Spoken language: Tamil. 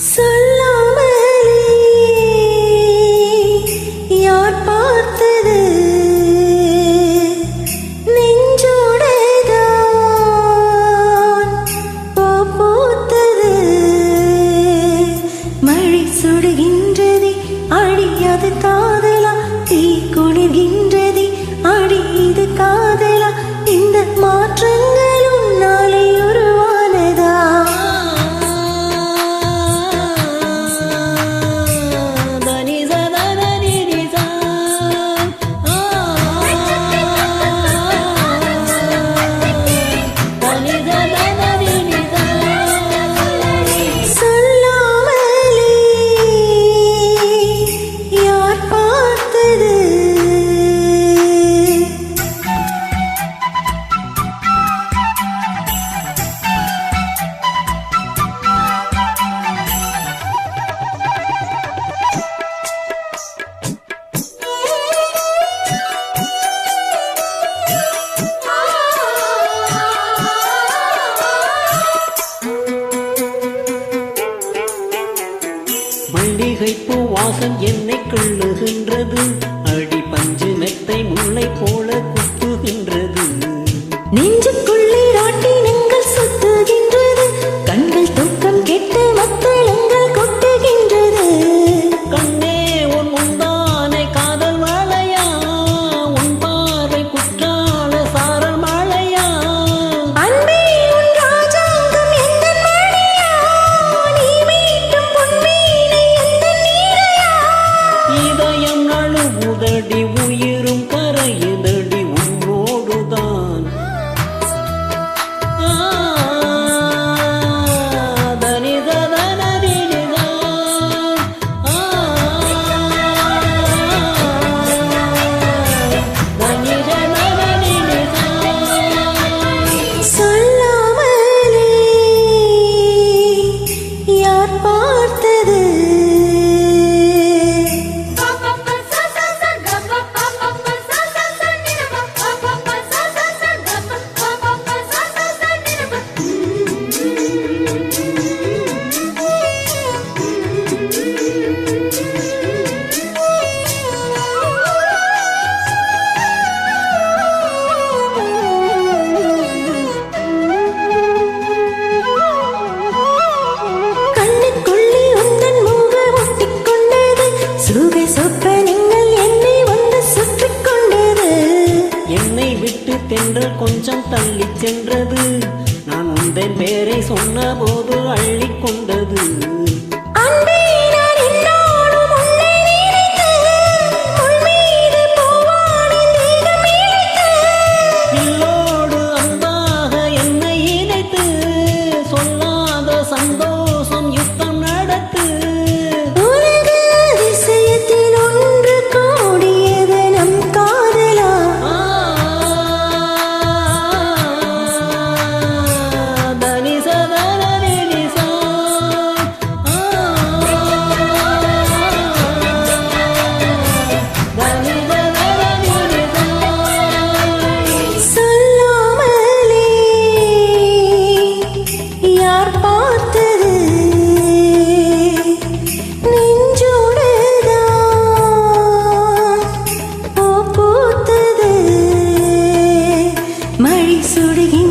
சொல்லாமலே யார் பார்த்தது நெஞ்சோடுதான் பூத்தது மழை சுடுகின்றதே அழியாது காதலா தீ குளிர்கின்றதே அடி இது காதலா இந்த மாற்றங்களும் நாளை உருவானதா மல்லிகைப்பூ வாசம் என்னை கொள்ளுகின்றது அடி பஞ்சு மெத்தை முல்லை போல குத்துகின்றது நெஞ்சுக்குள்ளே ராட்டினங்கள் சுத்துகின்றது கண்கள் தூக்கம் கெட்டு மத்தளங்கள் கொட்டுகின்றது கண்ணே உன் முந்தானை காதல் மழையா உன் பார்வை குற்றால சாரல் மழையா அன்பே உன் ராஜாங்கம் எந்த மழையா நீ மீட்டும் பொன்மீனை எந்த நீரையா இதயம் நழுவுதடி உயிரும் கரையுதடி உன்னோடுதான் சொல்லாமலே யார் பார்த்தது கண்ணுக்குள்ளே உந்தன் முகம் ஒட்டிக்கொண்டது சுகை சொப்பனங்கள் என்னை வந்து சுற்றிக் கொண்டது என்னை விட்டு தென்றல் கொஞ்சம் தள்ளி சென்றது நான் உந்தன் பேரை சொன்ன போது அள்ளி கொண்டது அன்பே நான் என்னோடும் உன்னை நினைத்து உன் மீது பூவானின் தேகம் இழைத்து இல்லோடு அன்பாக என்னை இணைத்து சொல்லாத சந்தோஷம் யுத்தம் நடத்து உலக அதிசயத்தில் ஒன்று கூடியது நம் காதலா சொல்லாமலே யார் பார்த்தது நெஞ்சோடுதான் பூத்தது மழை சுடுகின்ற